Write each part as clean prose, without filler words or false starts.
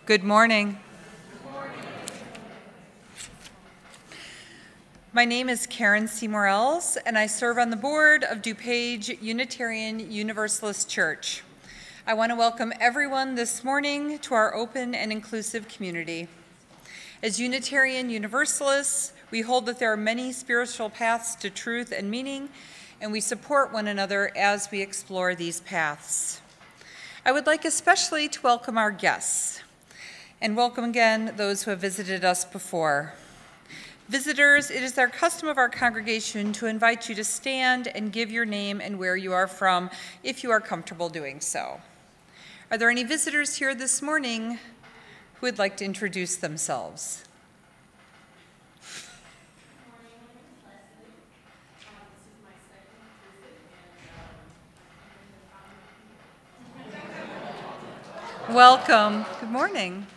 Good morning. My name is Karen C. Morels, and I serve on the board of DuPage Unitarian Universalist Church. I want to welcome everyone this morning to our open and inclusive community. As Unitarian Universalists, we hold that there are many spiritual paths to truth and meaning, and we support one another as we explore these paths. I would like especially to welcome our guests, and welcome again those who have visited us before. Visitors, it is our custom of our congregation to invite you to stand and give your name and where you are from, if you are comfortable doing so. Are there any visitors here this morning who would like to introduce themselves? Welcome. Good morning.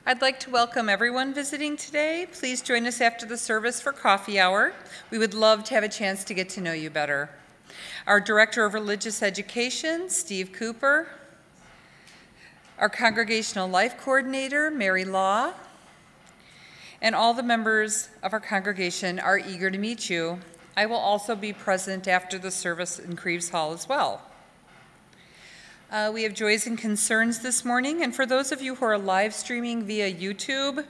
I'd like to welcome everyone visiting today. Please join us after the service for coffee hour. We would love to have a chance to get to know you better. Our Director of Religious Education, Steve Cooper. Our Congregational Life Coordinator, Mary Law. And all the members of our congregation are eager to meet you. I will also be present after the service in Creeves Hall as well. We have joys and concerns this morning, and for those of you who are live streaming via YouTube,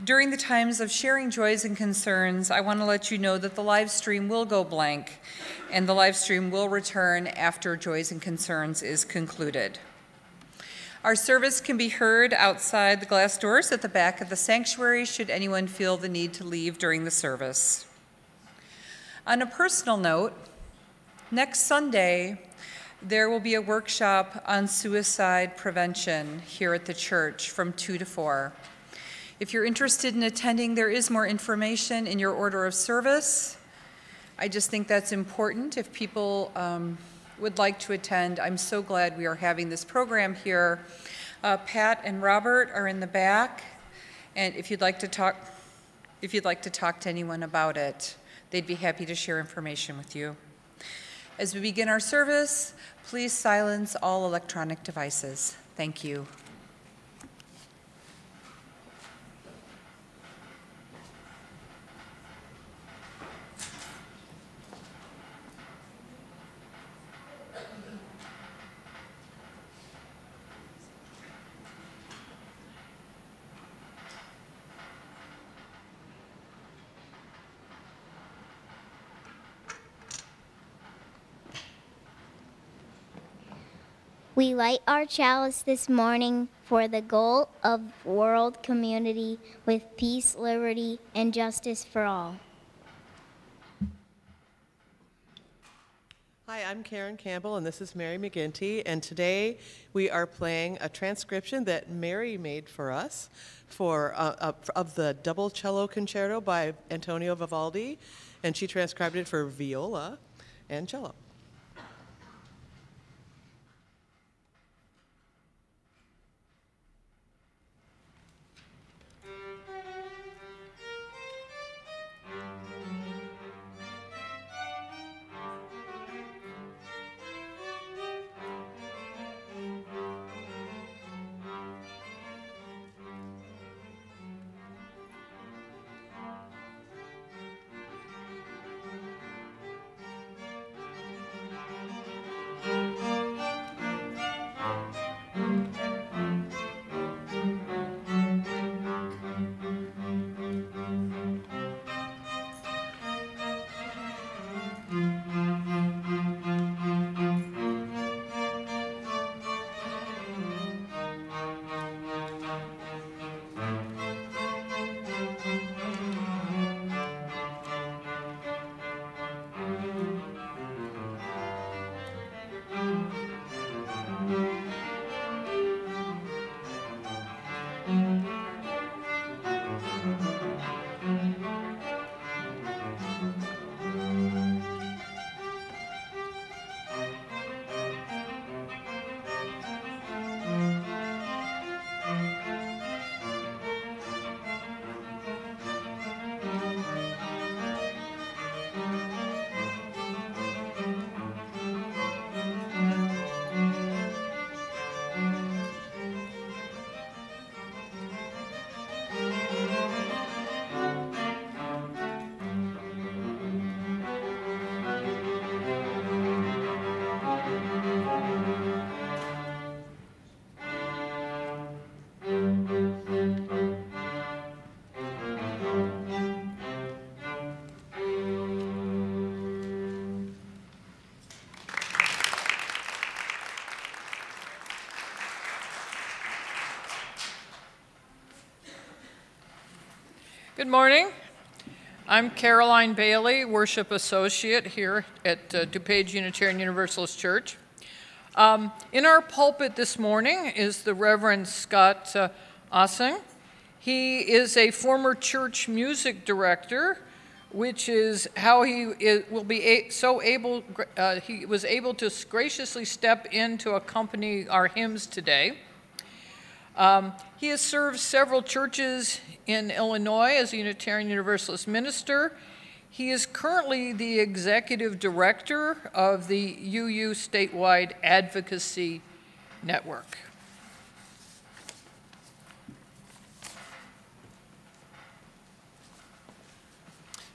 during the times of sharing joys and concerns, I want to let you know that the live stream will go blank, and the live stream will return after joys and concerns is concluded. Our service can be heard outside the glass doors at the back of the sanctuary should anyone feel the need to leave during the service. On a personal note, next Sunday, there will be a workshop on suicide prevention here at the church from 2 to 4. If you're interested in attending, there is more information in your order of service. I just think that's important if people would like to attend. I'm so glad we are having this program here. Pat and Robert are in the back, and if you'd like to talk to anyone about it, they'd be happy to share information with you. As we begin our service, please silence all electronic devices. Thank you. We light our chalice this morning for the goal of world community with peace, liberty, and justice for all. Hi, I'm Karen Campbell, and this is Mary McGinty, and today we are playing a transcription that Mary made for us of the double cello concerto by Antonio Vivaldi, and she transcribed it for viola and cello. Good morning. I'm Caroline Bailey, Worship Associate here at DuPage Unitarian Universalist Church. In our pulpit this morning is the Reverend Scott Ossing. He is a former church music director, which is how he was able to graciously step in to accompany our hymns today. He has served several churches in Illinois as a Unitarian Universalist minister. He is currently the executive director of the UU statewide advocacy network.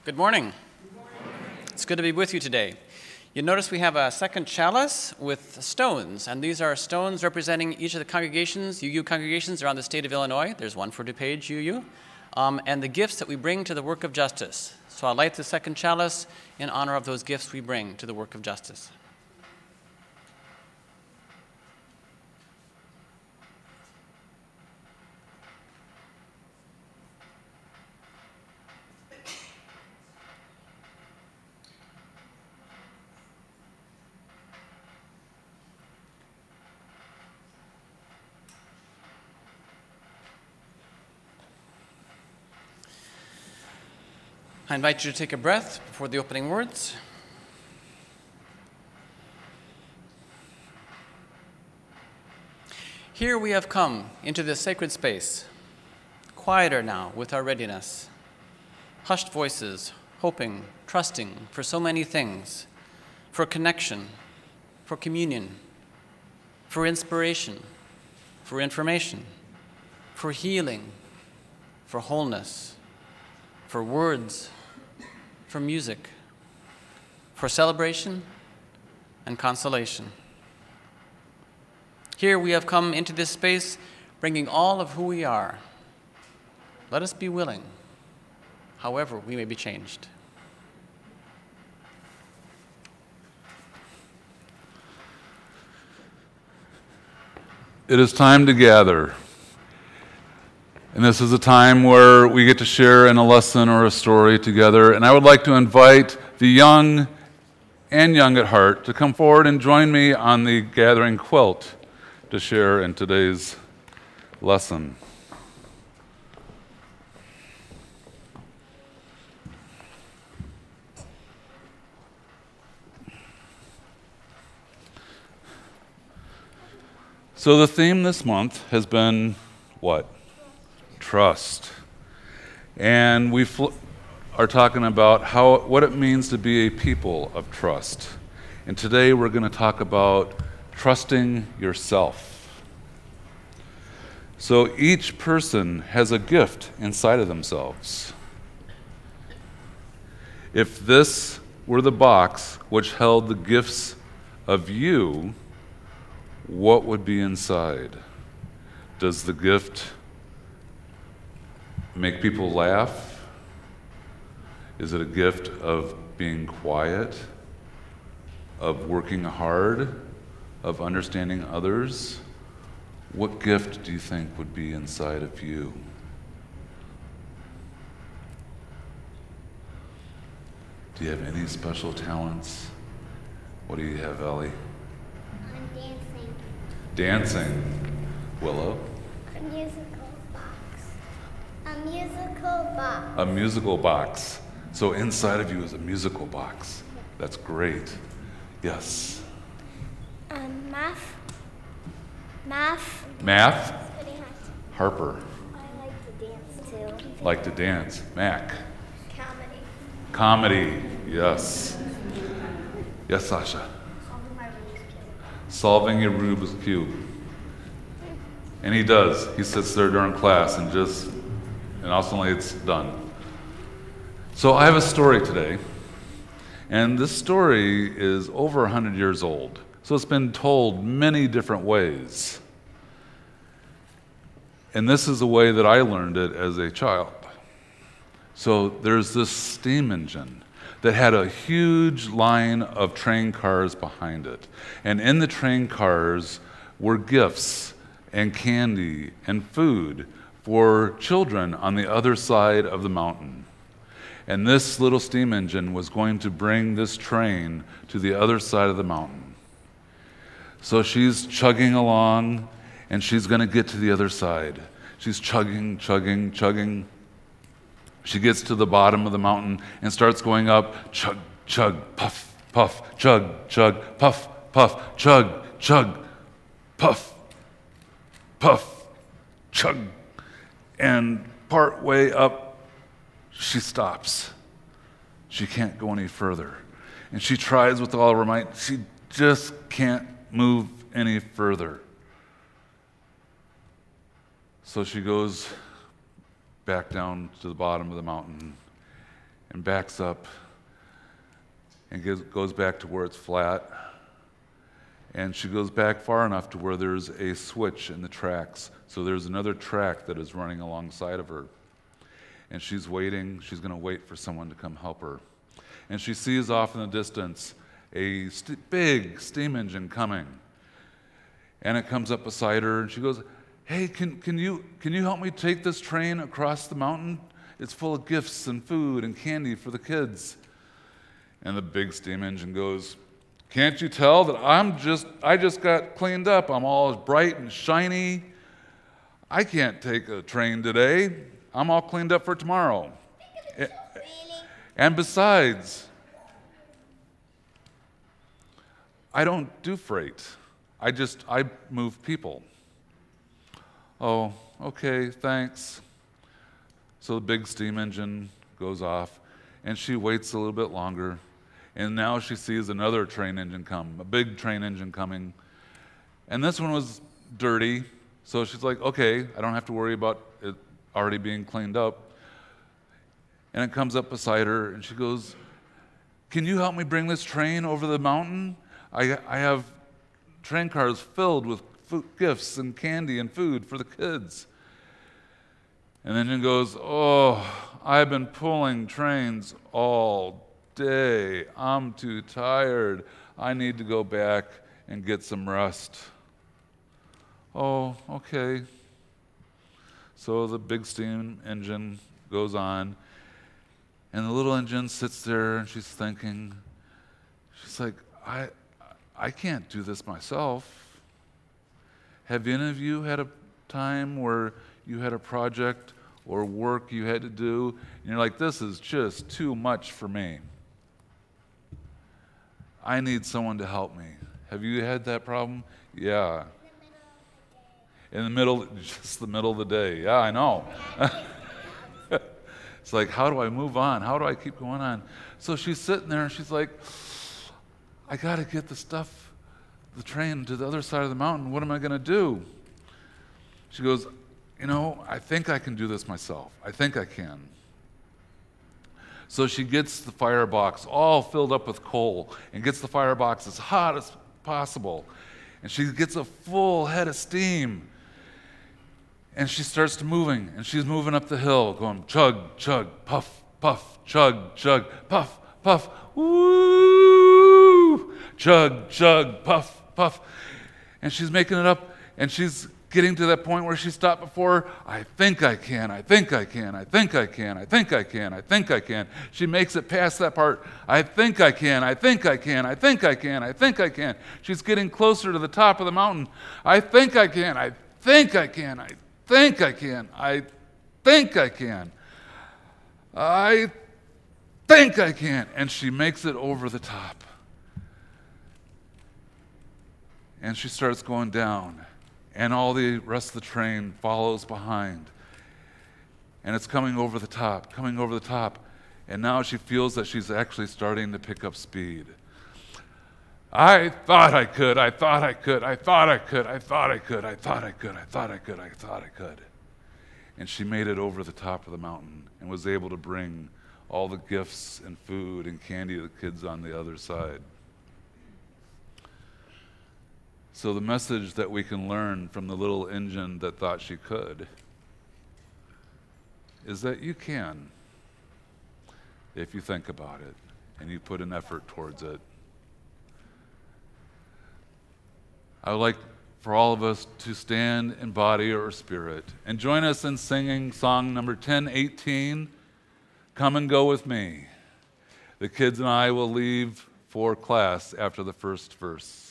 Good morning. It's good to be with you today. You notice we have a second chalice with stones, and these are stones representing each of the congregations, UU congregations around the state of Illinois. There's one for DupageUU, and the gifts that we bring to the work of justice. So I'll light the second chalice in honor of those gifts we bring to the work of justice. I invite you to take a breath before the opening words. Here we have come into this sacred space, quieter now with our readiness, hushed voices, hoping, trusting for so many things, for connection, for communion, for inspiration, for information, for healing, for wholeness, for words, for music, for celebration and consolation. Here we have come into this space bringing all of who we are. Let us be willing, however we may be changed. It is time to gather. And this is a time where we get to share in a lesson or a story together. And I would like to invite the young and young at heart to come forward and join me on the gathering quilt to share in today's lesson. So the theme this month has been what? Trust. And we are talking about what it means to be a people of trust. And today we're going to talk about trusting yourself. So each person has a gift inside of themselves. If this were the box which held the gifts of you, what would be inside? Does the gift make people laugh? Is it a gift of being quiet, of working hard, of understanding others? What gift do you think would be inside of you? Do you have any special talents? What do you have, Ellie? I'm dancing. Dancing. Willow? A musical box. A musical box. A musical box. So inside of you is a musical box. That's great. Yes. Math. Math. Math? Harper. I like to dance too. Like to dance. Mac. Comedy. Comedy. Yes. Yes, Sasha. Solving your Rubik's Cube. And he does. He sits there during class and ultimately it's done. So I have a story today. And this story is over 100 years old. So it's been told many different ways. And this is the way that I learned it as a child. So there's this steam engine that had a huge line of train cars behind it. And in the train cars were gifts and candy and food for children on the other side of the mountain. And this little steam engine was going to bring this train to the other side of the mountain. So she's chugging along, and she's going to get to the other side. She's chugging, chugging, chugging. She gets to the bottom of the mountain and starts going up, chug, chug, puff, puff, chug, chug, puff, puff, chug, chug, puff, puff, chug. And part way up, she stops. She can't go any further. And she tries with all her might. She just can't move any further. So she goes back down to the bottom of the mountain and backs up and goes back to where it's flat. And she goes back far enough to where there's a switch in the tracks. So there's another track that is running alongside of her. And she's waiting. She's going to wait for someone to come help her. And she sees off in the distance a big steam engine coming. And it comes up beside her, and she goes, "Hey, can you help me take this train across the mountain? It's full of gifts and food and candy for the kids." And the big steam engine goes, "Can't you tell that I just got cleaned up? I'm all bright and shiny. I can't take a train today. I'm all cleaned up for tomorrow. And besides, I don't do freight. I move people." "Oh, okay, thanks." So the big steam engine goes off, and she waits a little bit longer, and now she sees another train engine come, a big train engine coming. And this one was dirty, so she's like, okay, I don't have to worry about it already being cleaned up. And it comes up beside her, and she goes, "Can you help me bring this train over the mountain? I have train cars filled with gifts and candy and food for the kids." And then she goes, "Oh, I've been pulling trains all day. I'm too tired. I need to go back and get some rest." "Oh, okay." So the big steam engine goes on, and the little engine sits there, and she's thinking, she's like, I can't do this myself. Have any of you had a time where you had a project or work you had to do, and you're like, this is just too much for me. I need someone to help me. Have you had that problem? Yeah. In the middle, just the middle of the day. Yeah, I know. It's like, how do I move on? How do I keep going on? So she's sitting there, and she's like, I got to get the train to the other side of the mountain. What am I going to do? She goes, I think I can do this myself. I think I can. So she gets the firebox all filled up with coal and gets the firebox as hot as possible. And she gets a full head of steam. And she starts to moving, and she's moving up the hill, going chug, chug, puff, puff, chug, chug, puff, puff, woo, chug, chug, puff, puff. And she's making it up, and she's getting to that point where she stopped before. I think I can, I think I can, I think I can, I think I can, I think I can. She makes it past that part. I think I can, I think I can, I think I can, I think I can. She's getting closer to the top of the mountain. I think I can, I think I can, I think I can, I think I can, I think I can. And she makes it over the top. And she starts going down. And all the rest of the train follows behind. And it's coming over the top, coming over the top. And now she feels that she's actually starting to pick up speed. I thought I could, I thought I could, I thought I could, I thought I could, I thought I could, I thought I could, I thought I could. And she made it over the top of the mountain and was able to bring all the gifts and food and candy to the kids on the other side. So the message that we can learn from the little engine that thought she could is that you can, if you think about it and you put an effort towards it. I would like for all of us to stand in body or spirit and join us in singing song number 1018, Come and Go With Me. The kids and I will leave for class after the first verse.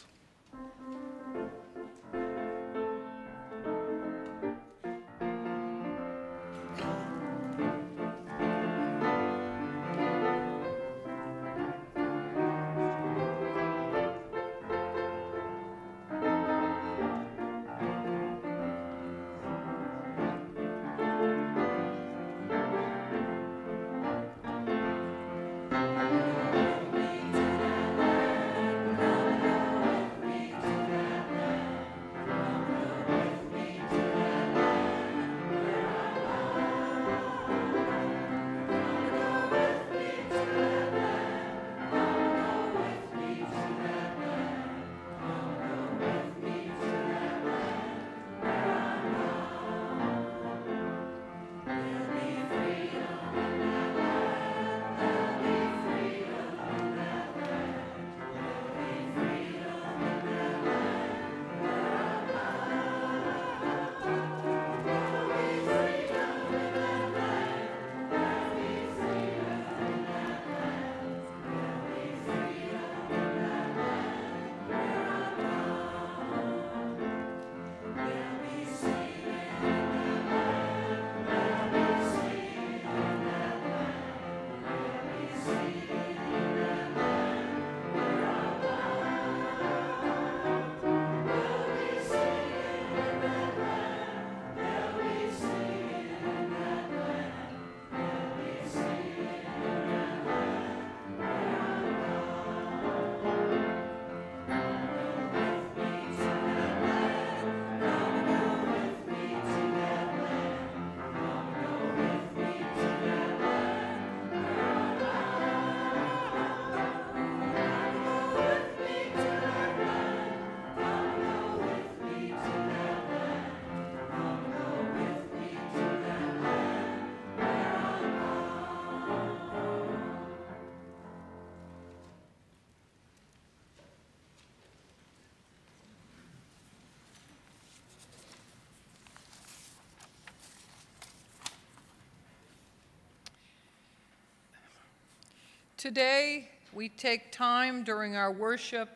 Today, we take time during our worship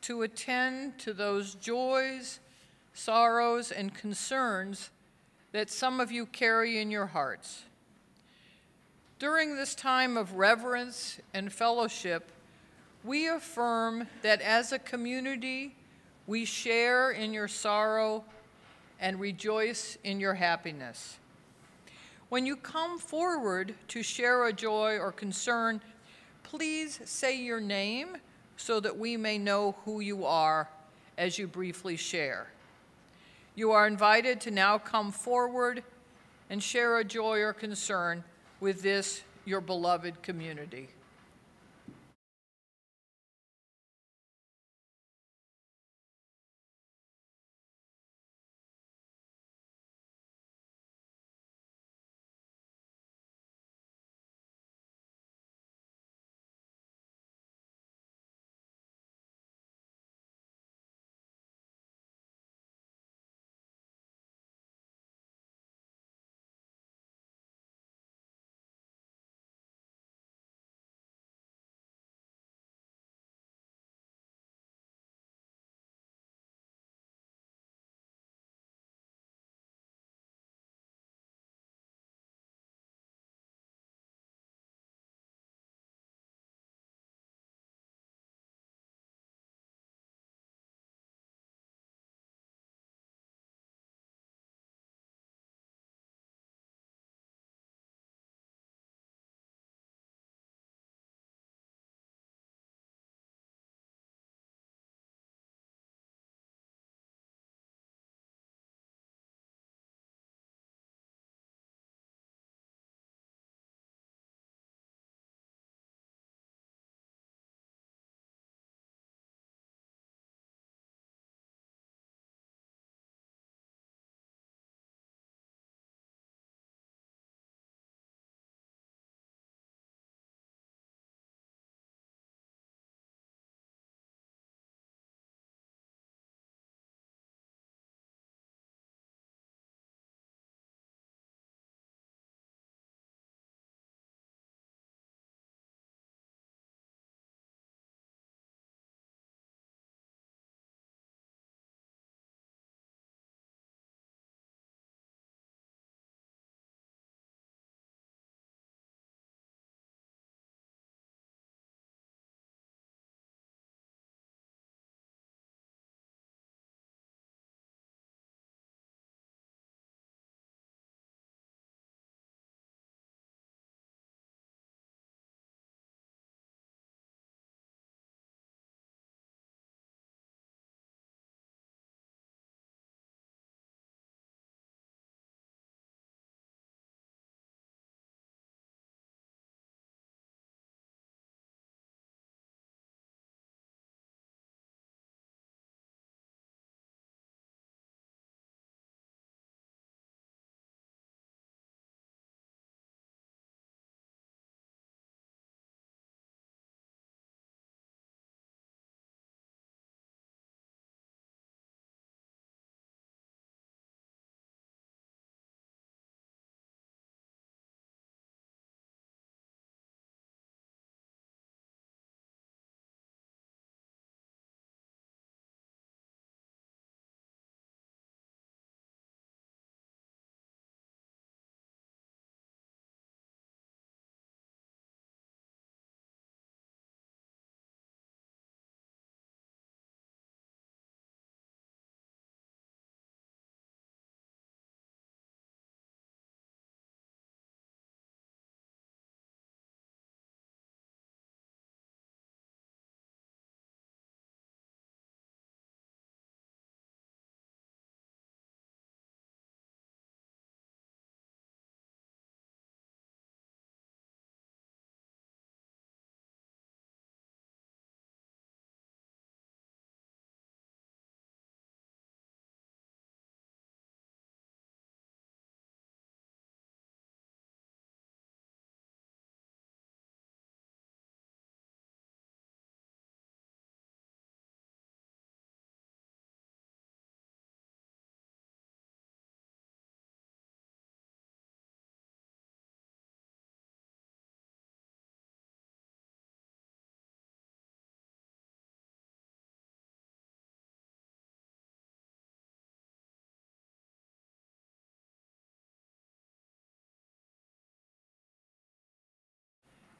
to attend to those joys, sorrows, and concerns that some of you carry in your hearts. During this time of reverence and fellowship, we affirm that as a community, we share in your sorrow and rejoice in your happiness. When you come forward to share a joy or concern, please say your name so that we may know who you are as you briefly share. You are invited to now come forward and share a joy or concern with this, your beloved community.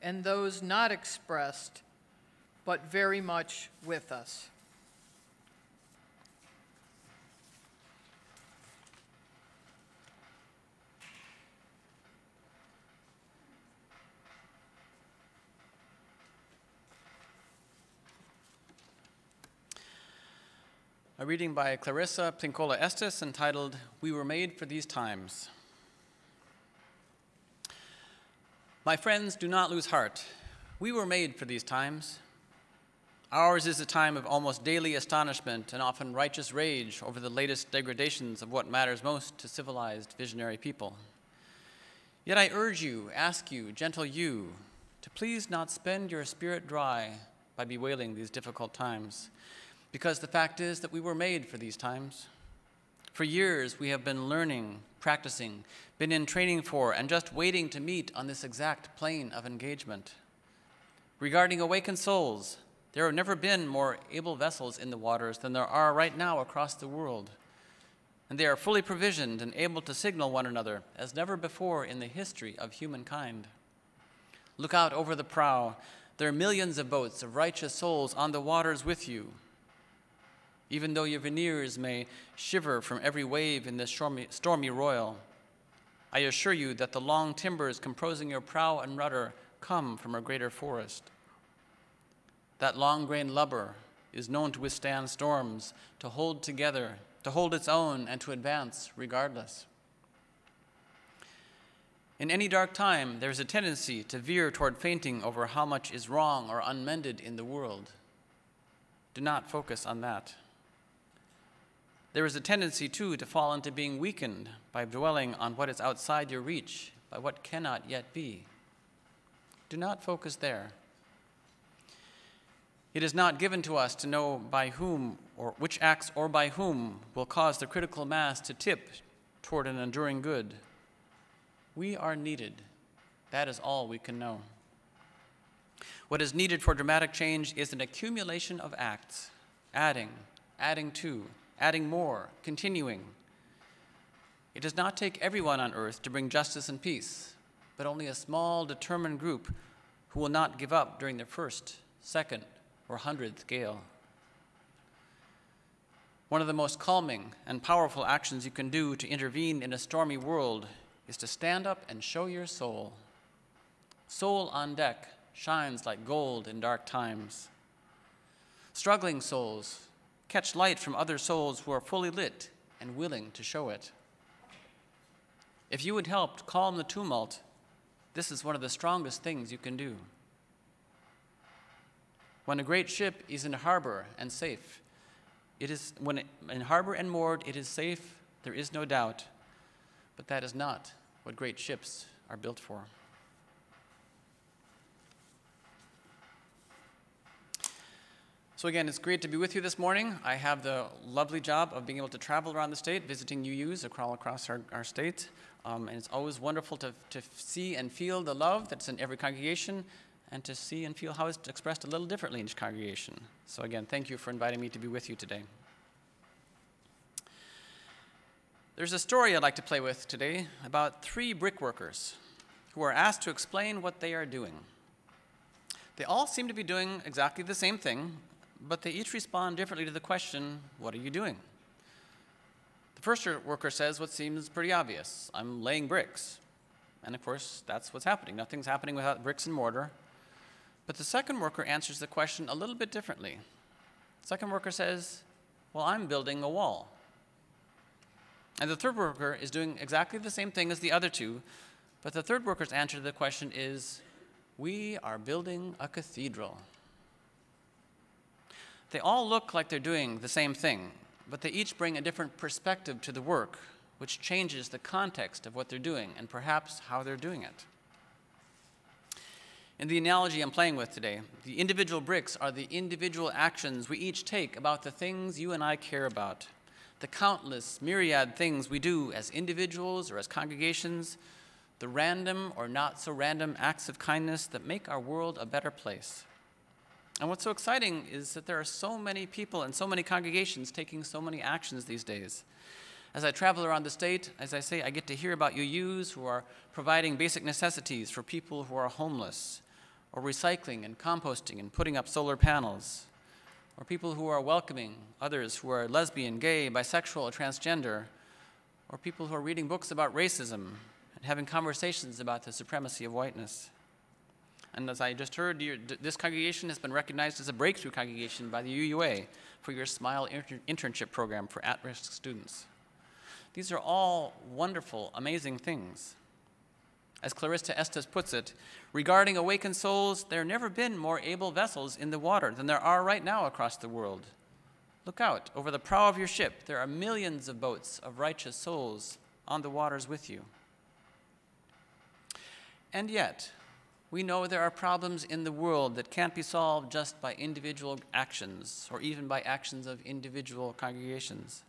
and those not expressed, but very much with us. A reading by Clarissa Pinkola Estes entitled, "We Were Made for These Times." My friends, do not lose heart. We were made for these times. Ours is a time of almost daily astonishment and often righteous rage over the latest degradations of what matters most to civilized, visionary people. Yet I urge you, ask you, gentle you, to please not spend your spirit dry by bewailing these difficult times. Because the fact is that we were made for these times. For years, we have been learning, practicing, been in training for, and just waiting to meet on this exact plane of engagement. Regarding awakened souls, there have never been more able vessels in the waters than there are right now across the world. And they are fully provisioned and able to signal one another as never before in the history of humankind. Look out over the prow. There are millions of boats of righteous souls on the waters with you. Even though your veneers may shiver from every wave in this stormy royal, I assure you that the long timbers composing your prow and rudder come from a greater forest. That long-grained lubber is known to withstand storms, to hold together, to hold its own, and to advance regardless. In any dark time, there is a tendency to veer toward fainting over how much is wrong or unmended in the world. Do not focus on that. There is a tendency, too, to fall into being weakened by dwelling on what is outside your reach, by what cannot yet be. Do not focus there. It is not given to us to know by whom or which acts or by whom will cause the critical mass to tip toward an enduring good. We are needed. That is all we can know. What is needed for dramatic change is an accumulation of acts, adding to, adding more, continuing. It does not take everyone on earth to bring justice and peace, but only a small, determined group who will not give up during the first, second, or 100th gale. One of the most calming and powerful actions you can do to intervene in a stormy world is to stand up and show your soul. Soul on deck shines like gold in dark times. Struggling souls catch light from other souls who are fully lit and willing to show it. If you would help calm the tumult, this is one of the strongest things you can do. When a great ship is in harbor and safe, in harbor and moored, it is safe, there is no doubt, but that is not what great ships are built for. So again, it's great to be with you this morning. I have the lovely job of being able to travel around the state, visiting UUs across our state. And it's always wonderful to see and feel the love that's in every congregation, and to see and feel how it's expressed a little differently in each congregation. So again, thank you for inviting me to be with you today. There's a story I'd like to play with today about 3 brickworkers who are asked to explain what they are doing. They all seem to be doing exactly the same thing, but they each respond differently to the question, what are you doing? The first worker says what seems pretty obvious, I'm laying bricks. And of course, that's what's happening. Nothing's happening without bricks and mortar. But the second worker answers the question a little bit differently. The second worker says, well, I'm building a wall. And the third worker is doing exactly the same thing as the other two, but the third worker's answer to the question is, we are building a cathedral. They all look like they're doing the same thing, but they each bring a different perspective to the work, which changes the context of what they're doing and perhaps how they're doing it. In the analogy I'm playing with today, the individual bricks are the individual actions we each take about the things you and I care about, the countless myriad things we do as individuals or as congregations, the random or not so random acts of kindness that make our world a better place. And what's so exciting is that there are so many people and so many congregations taking so many actions these days. As I travel around the state, as I say, I get to hear about UUs who are providing basic necessities for people who are homeless, or recycling and composting and putting up solar panels, or people who are welcoming others who are lesbian, gay, bisexual, or transgender, or people who are reading books about racism and having conversations about the supremacy of whiteness. And as I just heard, this congregation has been recognized as a breakthrough congregation by the UUA for your SMILE internship program for at-risk students. These are all wonderful, amazing things. As Clarissa Estes puts it, regarding awakened souls, there have never been more able vessels in the water than there are right now across the world. Look out, over the prow of your ship, there are millions of boats of righteous souls on the waters with you. And yet, we know there are problems in the world that can't be solved just by individual actions or even by actions of individual congregations.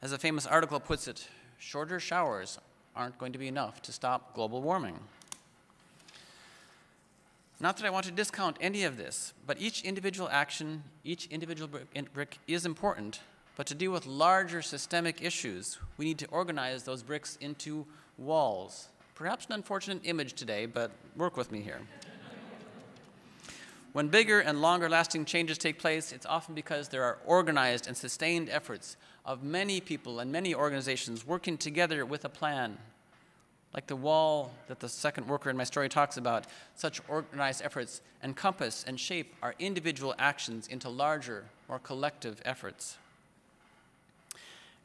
As a famous article puts it, shorter showers aren't going to be enough to stop global warming. Not that I want to discount any of this, but each individual action, each individual brick is important, but to deal with larger systemic issues, we need to organize those bricks into walls. Perhaps an unfortunate image today, but work with me here. When bigger and longer-lasting changes take place, it's often because there are organized and sustained efforts of many people and many organizations working together with a plan. Like the wall that the second worker in my story talks about, such organized efforts encompass and shape our individual actions into larger, more collective efforts.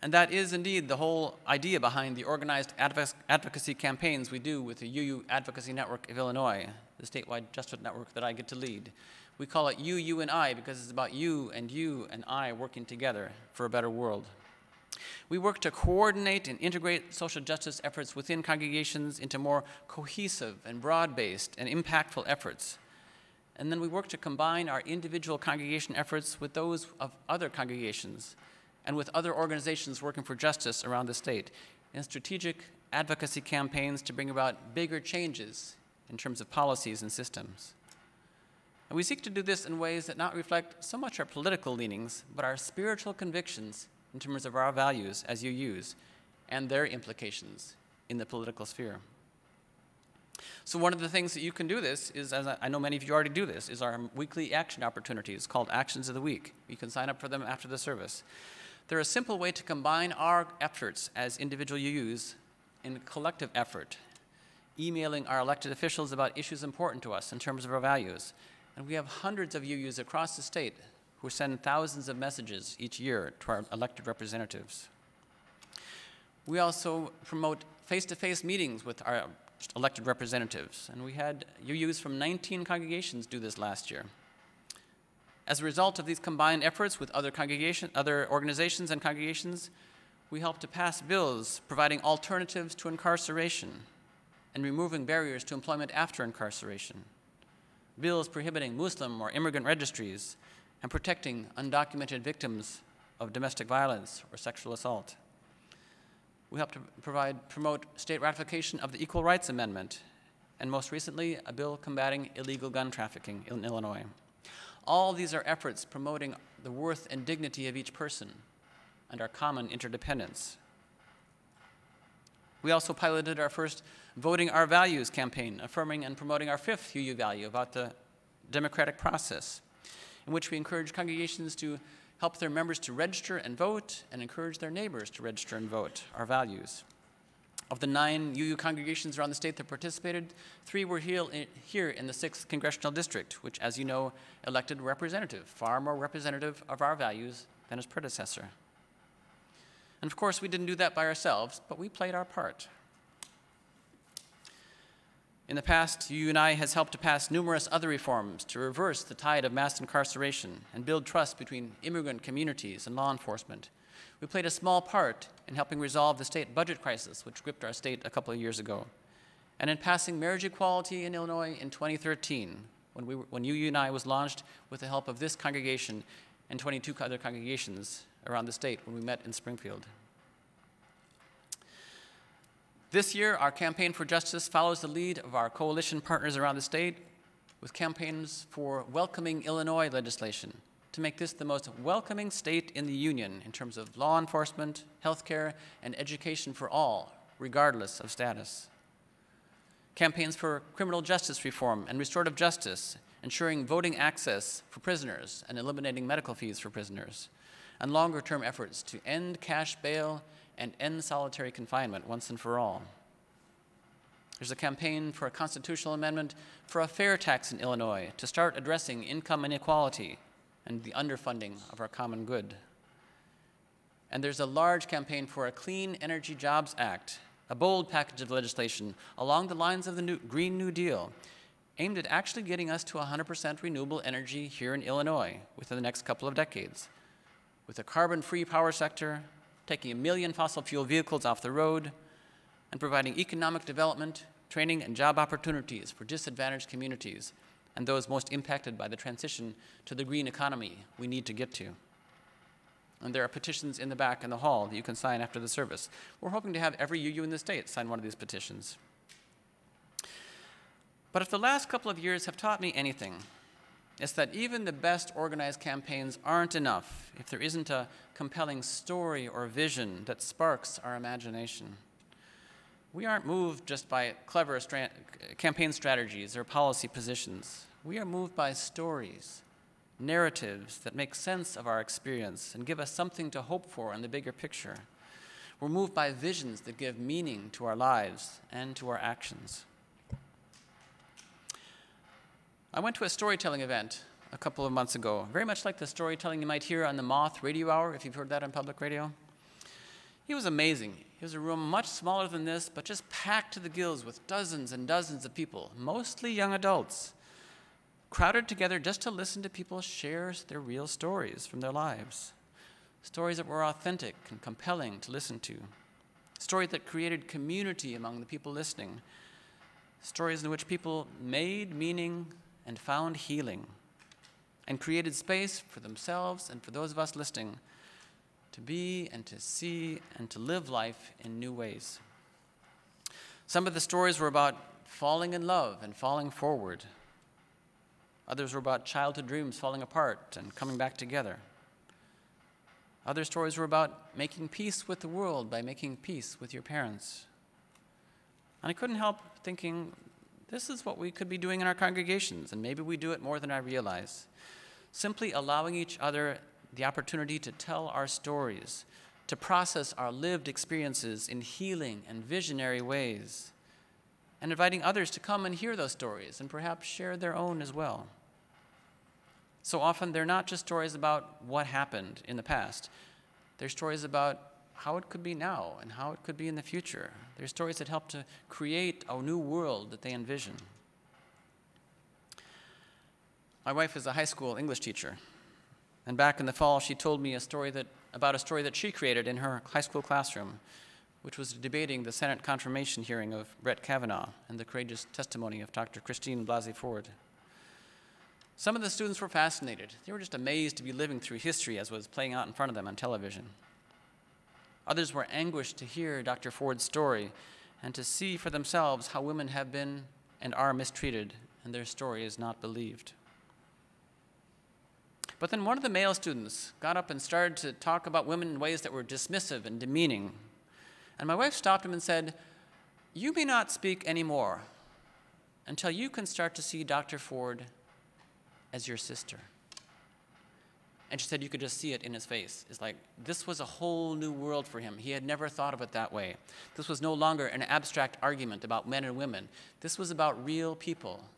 And that is indeed the whole idea behind the organized advocacy campaigns we do with the UU Advocacy Network of Illinois, the statewide justice network that I get to lead. We call it UU and I because it's about you and I working together for a better world. We work to coordinate and integrate social justice efforts within congregations into more cohesive and broad-based and impactful efforts. And then we work to combine our individual congregation efforts with those of other congregations and with other organizations working for justice around the state in strategic advocacy campaigns to bring about bigger changes in terms of policies and systems. And we seek to do this in ways that not reflect so much our political leanings, but our spiritual convictions in terms of our values as UUs and their implications in the political sphere. So one of the things that you can do this is, as I know many of you already do this, is our weekly action opportunities called Actions of the Week. You can sign up for them after the service. They're a simple way to combine our efforts as individual UUs in collective effort, emailing our elected officials about issues important to us in terms of our values. And we have hundreds of UUs across the state who send thousands of messages each year to our elected representatives. We also promote face-to-face meetings with our elected representatives, and we had UUs from 19 congregations do this last year. As a result of these combined efforts with other organizations and congregations, we helped to pass bills providing alternatives to incarceration and removing barriers to employment after incarceration, bills prohibiting Muslim or immigrant registries and protecting undocumented victims of domestic violence or sexual assault. We helped to promote state ratification of the Equal Rights Amendment, and most recently, a bill combating illegal gun trafficking in Illinois. All these are efforts promoting the worth and dignity of each person and our common interdependence. We also piloted our first Voting Our Values campaign, affirming and promoting our fifth UU value about the democratic process, in which we encourage congregations to help their members to register and vote and encourage their neighbors to register and vote, our values. Of the 9 UU congregations around the state that participated, 3 were here in the 6th Congressional District, which, as you know, elected a representative, far more representative of our values than his predecessor. And of course, we didn't do that by ourselves, but we played our part. In the past, UU and I has helped to pass numerous other reforms to reverse the tide of mass incarceration and build trust between immigrant communities and law enforcement. We played a small part in helping resolve the state budget crisis, which gripped our state a couple of years ago, and in passing marriage equality in Illinois in 2013, when UU and I was launched with the help of this congregation and 22 other congregations around the state when we met in Springfield. This year, our campaign for justice follows the lead of our coalition partners around the state with campaigns for welcoming Illinois legislation to make this the most welcoming state in the union in terms of law enforcement, healthcare, and education for all, regardless of status. campaigns for criminal justice reform and restorative justice, ensuring voting access for prisoners and eliminating medical fees for prisoners, and longer-term efforts to end cash bail and end solitary confinement once and for all. There's a campaign for a constitutional amendment for a fair tax in Illinois to start addressing income inequality and the underfunding of our common good. And there's a large campaign for a Clean Energy Jobs Act, a bold package of legislation along the lines of the Green New Deal, aimed at actually getting us to 100% renewable energy here in Illinois within the next couple of decades, with a carbon-free power sector, taking 1 million fossil fuel vehicles off the road, and providing economic development, training, and job opportunities for disadvantaged communities and those most impacted by the transition to the green economy we need to get to. And there are petitions in the back in the hall that you can sign after the service. We're hoping to have every UU in the state sign one of these petitions. But if the last couple of years have taught me anything, it's that even the best organized campaigns aren't enough if there isn't a compelling story or vision that sparks our imagination. We aren't moved just by clever campaign strategies or policy positions. We are moved by stories, narratives that make sense of our experience and give us something to hope for in the bigger picture. We're moved by visions that give meaning to our lives and to our actions. I went to a storytelling event a couple of months ago, very much like the storytelling you might hear on the Moth Radio Hour, if you've heard that on public radio. It was amazing. It was a room much smaller than this, but just packed to the gills with dozens and dozens of people, mostly young adults, crowded together just to listen to people share their real stories from their lives. Stories that were authentic and compelling to listen to. Stories that created community among the people listening. Stories in which people made meaning and found healing and created space for themselves and for those of us listening to be and to see and to live life in new ways. Some of the stories were about falling in love and falling forward. Others were about childhood dreams falling apart and coming back together. Other stories were about making peace with the world by making peace with your parents. And I couldn't help thinking, this is what we could be doing in our congregations, and maybe we do it more than I realize. Simply allowing each other the opportunity to tell our stories, to process our lived experiences in healing and visionary ways, and inviting others to come and hear those stories and perhaps share their own as well. So often they're not just stories about what happened in the past. They're stories about how it could be now and how it could be in the future. They're stories that help to create a new world that they envision. My wife is a high school English teacher. And back in the fall, she told me about a story that she created in her high school classroom, which was debating the Senate confirmation hearing of Brett Kavanaugh and the courageous testimony of Dr. Christine Blasey Ford. Some of the students were fascinated. They were just amazed to be living through history as was playing out in front of them on television. Others were anguished to hear Dr. Ford's story and to see for themselves how women have been and are mistreated and their story is not believed. But then one of the male students got up and started to talk about women in ways that were dismissive and demeaning. And my wife stopped him and said, "You may not speak anymore until you can start to see Dr. Ford as your sister." And she said you could just see it in his face. It's like this was a whole new world for him. He had never thought of it that way. This was no longer an abstract argument about men and women. This was about real people,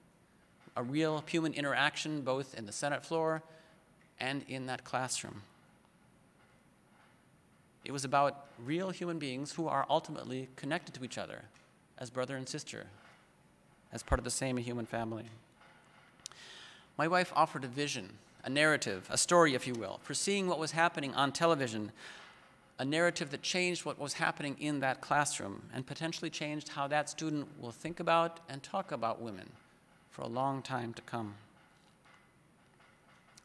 a real human interaction both in the Senate floor and in that classroom. It was about real human beings who are ultimately connected to each other as brother and sister, as part of the same human family. My wife offered a vision, a narrative, a story, if you will, for seeing what was happening on television, a narrative that changed what was happening in that classroom and potentially changed how that student will think about and talk about women for a long time to come.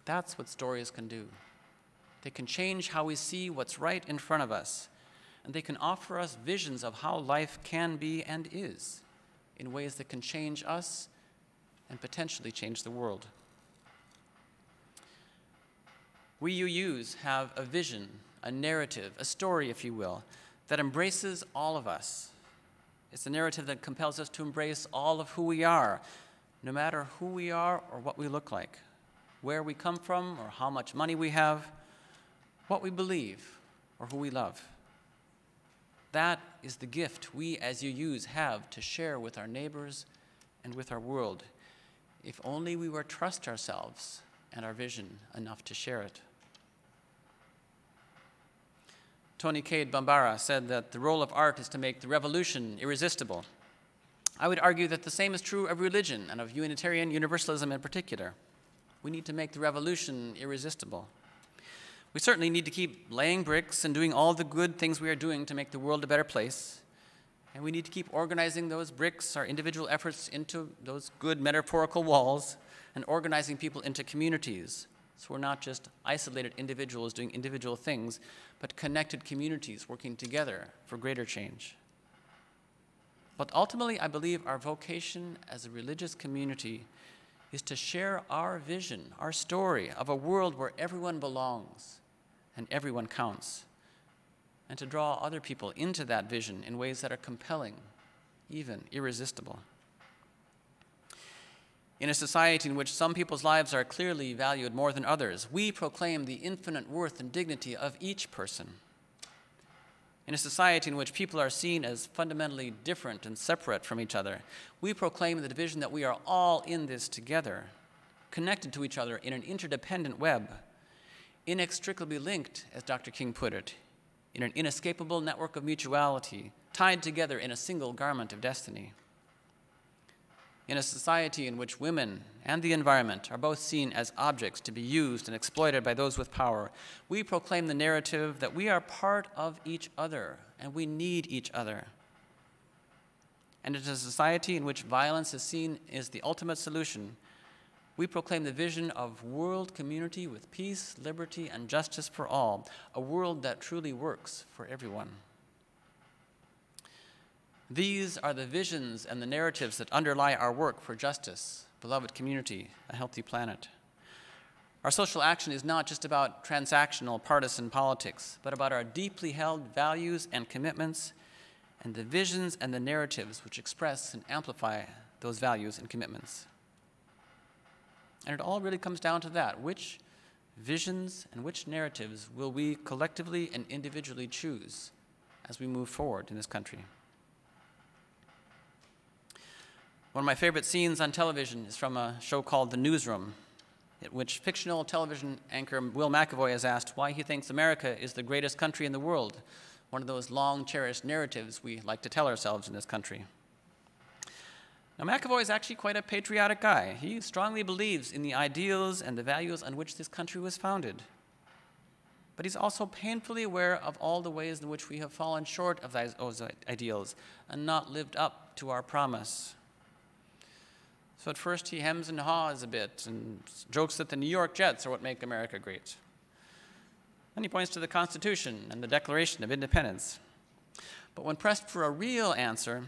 That's what stories can do. They can change how we see what's right in front of us, and they can offer us visions of how life can be and is in ways that can change us and potentially change the world. We UUs have a vision, a narrative, a story, if you will, that embraces all of us, It's a narrative that compels us to embrace all of who we are, no matter who we are or what we look like, where we come from or how much money we have, what we believe or who we love. That is the gift we as UUs have to share with our neighbors and with our world, if only we were trust ourselves and our vision enough to share it. Tony Cade Bambara said that the role of art is to make the revolution irresistible. I would argue that the same is true of religion and of Unitarian Universalism in particular. We need to make the revolution irresistible. We certainly need to keep laying bricks and doing all the good things we are doing to make the world a better place. And we need to keep organizing those bricks, our individual efforts, into those good metaphorical walls and organizing people into communities. So we're not just isolated individuals doing individual things, but connected communities working together for greater change. But ultimately, I believe our vocation as a religious community is to share our vision, our story of a world where everyone belongs and everyone counts, and to draw other people into that vision in ways that are compelling, even irresistible. In a society in which some people's lives are clearly valued more than others, we proclaim the infinite worth and dignity of each person. In a society in which people are seen as fundamentally different and separate from each other, we proclaim the vision that we are all in this together, connected to each other in an interdependent web, inextricably linked, as Dr. King put it, in an inescapable network of mutuality, tied together in a single garment of destiny. In a society in which women and the environment are both seen as objects to be used and exploited by those with power, we proclaim the narrative that we are part of each other and we need each other. And in a society in which violence is seen as the ultimate solution, we proclaim the vision of world community with peace, liberty, and justice for all, a world that truly works for everyone. These are the visions and the narratives that underlie our work for justice, beloved community, a healthy planet. Our social action is not just about transactional partisan politics, but about our deeply held values and commitments and the visions and the narratives which express and amplify those values and commitments. And it all really comes down to that. Which visions and which narratives will we collectively and individually choose as we move forward in this country? One of my favorite scenes on television is from a show called The Newsroom, in which fictional television anchor Will McAvoy is asked why he thinks America is the greatest country in the world, one of those long-cherished narratives we like to tell ourselves in this country. Now, McAvoy is actually quite a patriotic guy. He strongly believes in the ideals and the values on which this country was founded. But he's also painfully aware of all the ways in which we have fallen short of those ideals and not lived up to our promise. So at first he hems and haws a bit and jokes that the New York Jets are what make America great. Then he points to the Constitution and the Declaration of Independence. But when pressed for a real answer,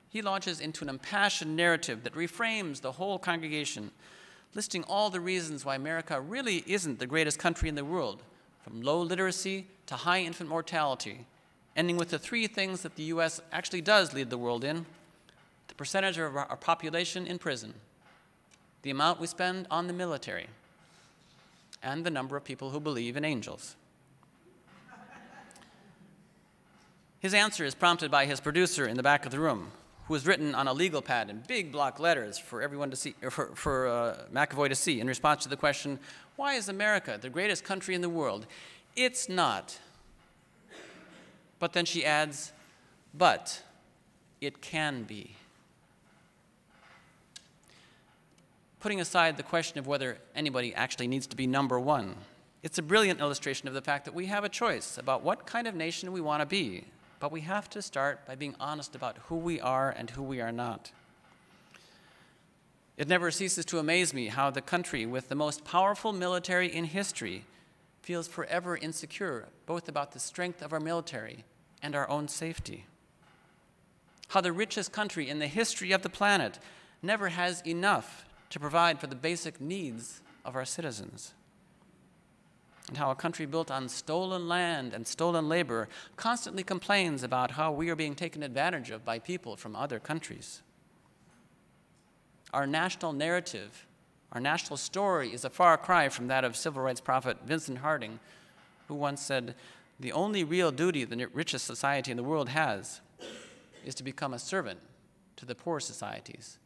he launches into an impassioned narrative that reframes the whole congregation, listing all the reasons why America really isn't the greatest country in the world, from low literacy to high infant mortality, ending with the three things that the U.S. actually does lead the world in: the percentage of our population in prison, the amount we spend on the military, and the number of people who believe in angels. His answer is prompted by his producer in the back of the room, who has written on a legal pad in big block letters for everyone to see, for McAvoy to see, in response to the question, why is America the greatest country in the world? It's not. But then she adds, but it can be. Putting aside the question of whether anybody actually needs to be number one, it's a brilliant illustration of the fact that we have a choice about what kind of nation we want to be, but we have to start by being honest about who we are and who we are not. It never ceases to amaze me how the country with the most powerful military in history feels forever insecure, both about the strength of our military and our own safety. How the richest country in the history of the planet never has enough to provide for the basic needs of our citizens. and how a country built on stolen land and stolen labor constantly complains about how we are being taken advantage of by people from other countries. Our national narrative, our national story is a far cry from that of civil rights prophet Vincent Harding, who once said, "The only real duty the richest society in the world has is to become a servant to the poor societies,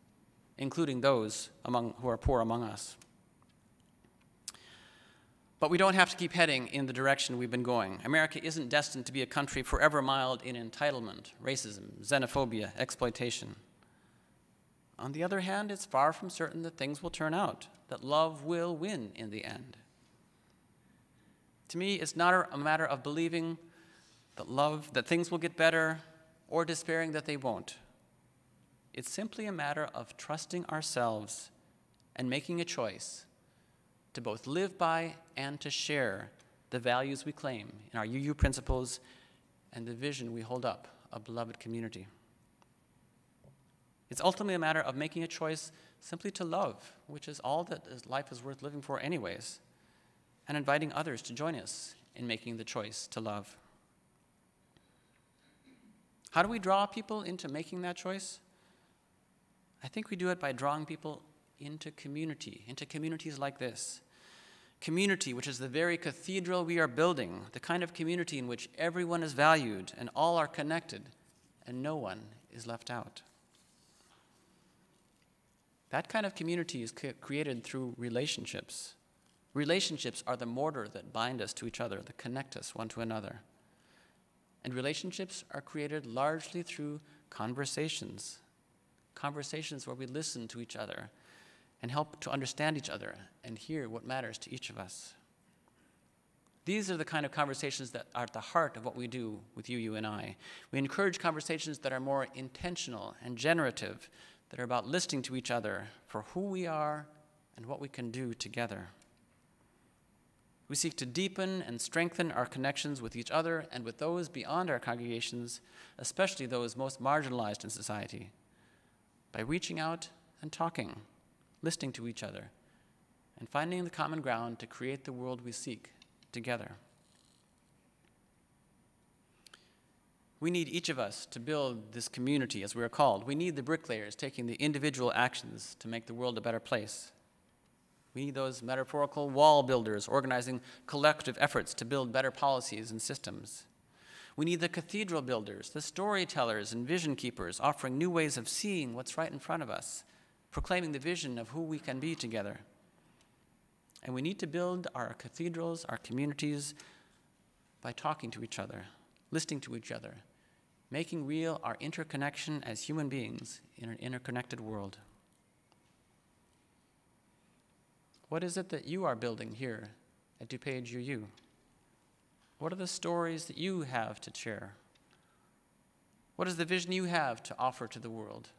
including those who are poor among us." But we don't have to keep heading in the direction we've been going. America isn't destined to be a country forever mired in entitlement, racism, xenophobia, exploitation. On the other hand, it's far from certain that things will turn out, that love will win in the end. To me, it's not a matter of believing that things will get better, or despairing that they won't. It's simply a matter of trusting ourselves and making a choice to both live by and to share the values we claim in our UU principles and the vision we hold up, a beloved community. It's ultimately a matter of making a choice simply to love, which is all that life is worth living for anyways, and inviting others to join us in making the choice to love. How do we draw people into making that choice? I think we do it by drawing people into communities like this. Community, which is the very cathedral we are building, the kind of community in which everyone is valued and all are connected and no one is left out. That kind of community is created through relationships. Relationships are the mortar that bind us to each other, that connect us one to another. And relationships are created largely through conversations. Conversations where we listen to each other and help to understand each other and hear what matters to each of us. These are the kind of conversations that are at the heart of what we do with you and I. We encourage conversations that are more intentional and generative, that are about listening to each other for who we are and what we can do together. We seek to deepen and strengthen our connections with each other and with those beyond our congregations, especially those most marginalized in society, by reaching out and talking, listening to each other, and finding the common ground to create the world we seek together. We need each of us to build this community, as we are called. We need the bricklayers taking the individual actions to make the world a better place. We need those metaphorical wall builders organizing collective efforts to build better policies and systems. We need the cathedral builders, the storytellers and vision keepers offering new ways of seeing what's right in front of us, proclaiming the vision of who we can be together. And we need to build our cathedrals, our communities, by talking to each other, listening to each other, making real our interconnection as human beings in an interconnected world. What is it that you are building here at DupageUU? What are the stories that you have to share? What is the vision you have to offer to the world?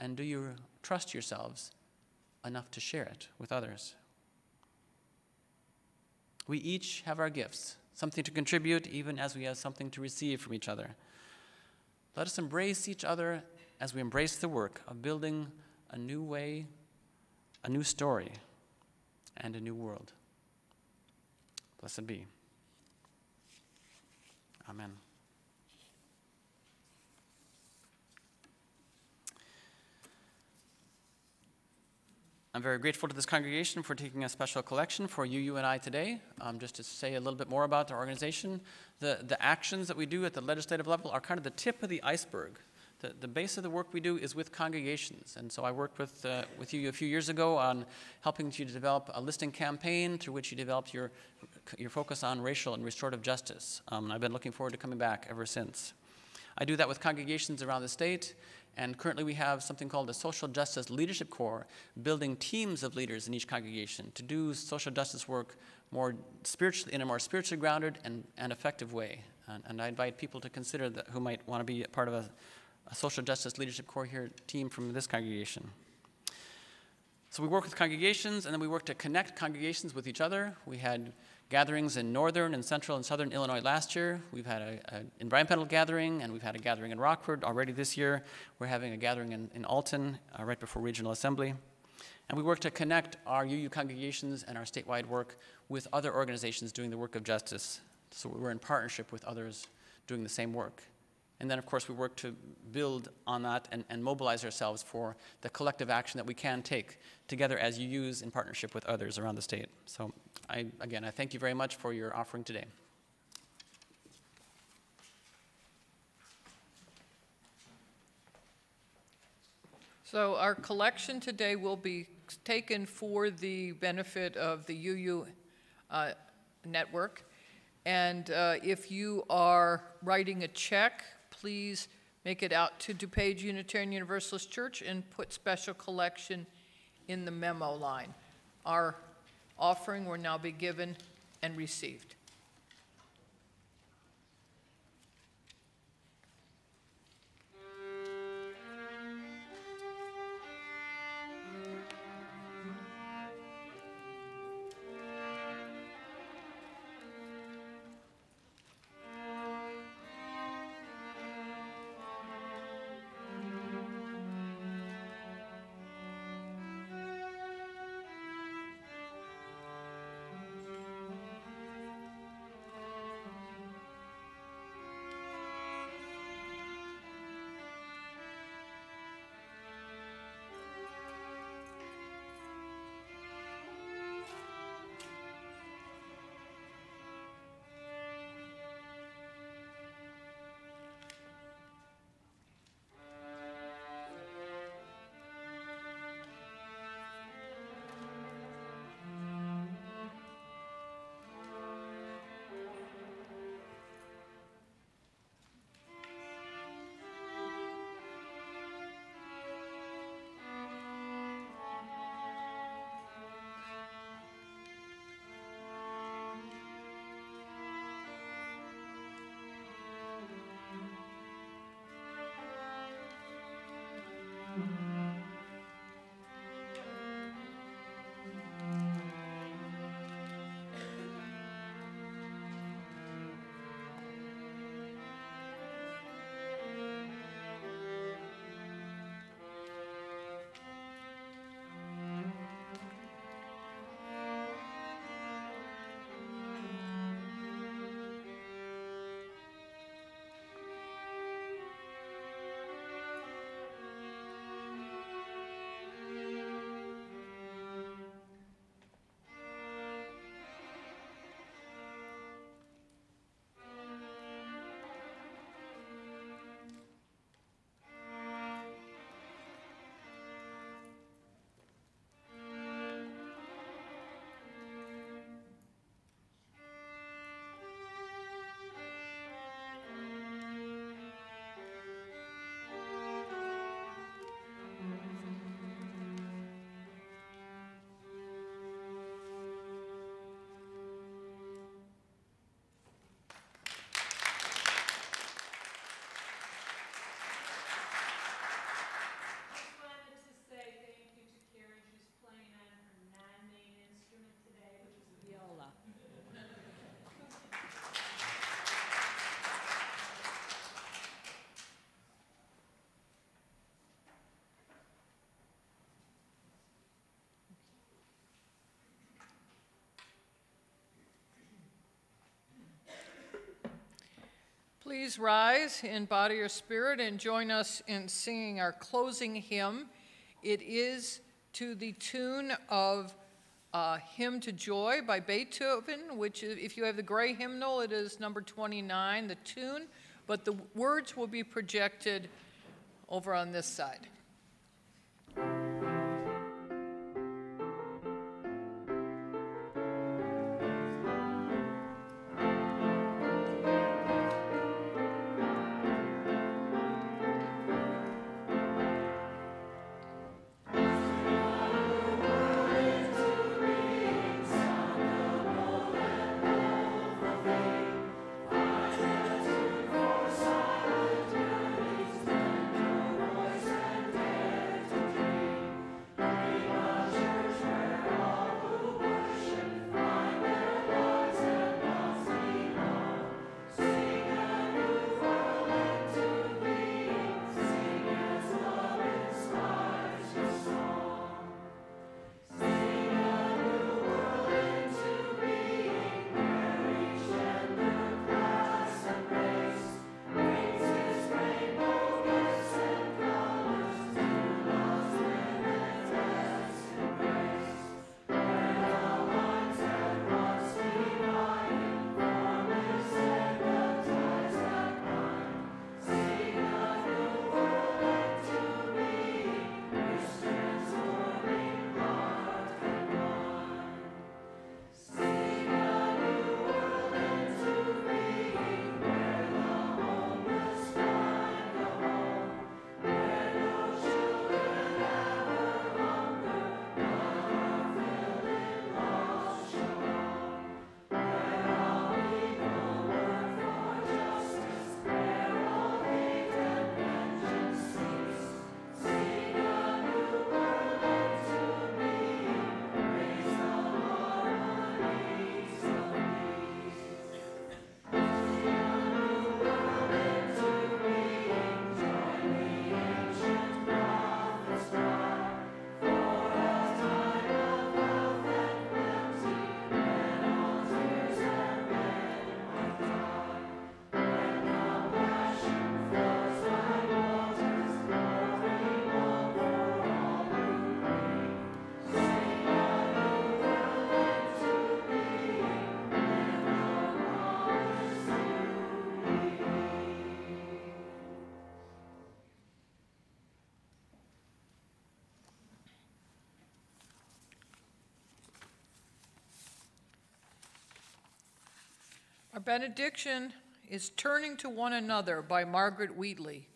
And do you trust yourselves enough to share it with others? We each have our gifts, something to contribute even as we have something to receive from each other. Let us embrace each other as we embrace the work of building a new way, a new story, and a new world. Blessed be. Amen. I'm very grateful to this congregation for taking a special collection for you and I today. Just to say a little bit more about our organization, the actions that we do at the legislative level are kind of the tip of the iceberg. The base of the work we do is with congregations, and so I worked with you a few years ago on helping you to develop a listing campaign through which you developed your focus on racial and restorative justice. I've been looking forward to coming back ever since. I do that with congregations around the state, and currently we have something called the Social Justice Leadership Corps, building teams of leaders in each congregation to do social justice work in a more spiritually grounded and effective way. And I invite people to consider that who might want to be a part of a Social Justice Leadership Corps here team from this congregation. So we work with congregations, and then we work to connect congregations with each other. We had gatherings in northern and central and southern Illinois last year. We've had an environmental gathering, and we've had a gathering in Rockford already this year. We're having a gathering in Alton right before Regional Assembly. And we work to connect our UU congregations and our statewide work with other organizations doing the work of justice. So we're in partnership with others doing the same work. And then, of course, we work to build on that and mobilize ourselves for the collective action that we can take together as UUs in partnership with others around the state. So, again, I thank you very much for your offering today. So our collection today will be taken for the benefit of the UU network. And if you are writing a check, please make it out to DuPage Unitarian Universalist Church and put special collection in the memo line. Our offering will now be given and received. Please rise in body or spirit and join us in singing our closing hymn. It is to the tune of Hymn to Joy by Beethoven, which if you have the gray hymnal, it is number 29, the tune, but the words will be projected over on this side. Voice and Our benediction is Turning to One Another by Margaret Wheatley.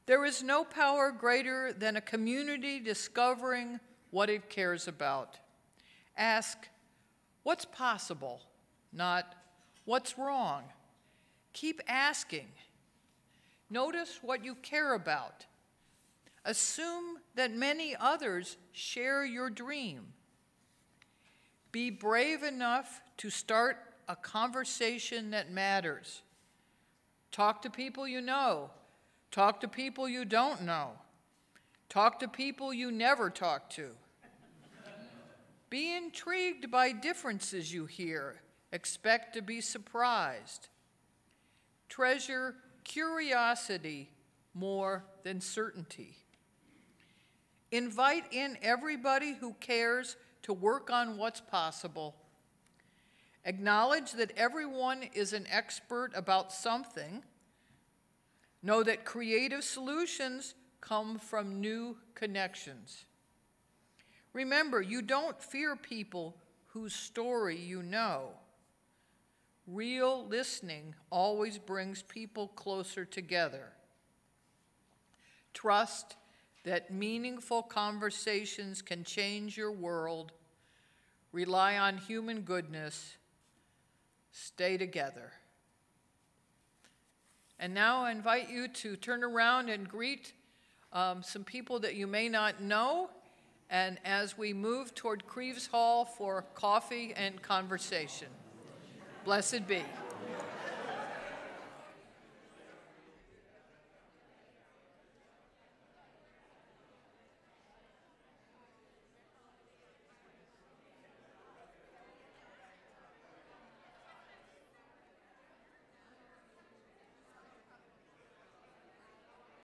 There is no power greater than a community discovering what it cares about. Ask, what's possible? Not, what's wrong? Keep asking. Notice what you care about. Assume that many others share your dream. Be brave enough to start a conversation that matters. Talk to people you know. Talk to people you don't know. Talk to people you never talk to. Be intrigued by differences you hear. Expect to be surprised. Treasure curiosity more than certainty. Invite in everybody who cares to work on what's possible. Acknowledge that everyone is an expert about something. Know that creative solutions come from new connections. Remember, you don't fear people whose story you know. Real listening always brings people closer together. Trust that meaningful conversations can change your world. Rely on human goodness. Stay together. And now I invite you to turn around and greet some people that you may not know, and as we move toward Creeves Hall for coffee and conversation. Blessed be.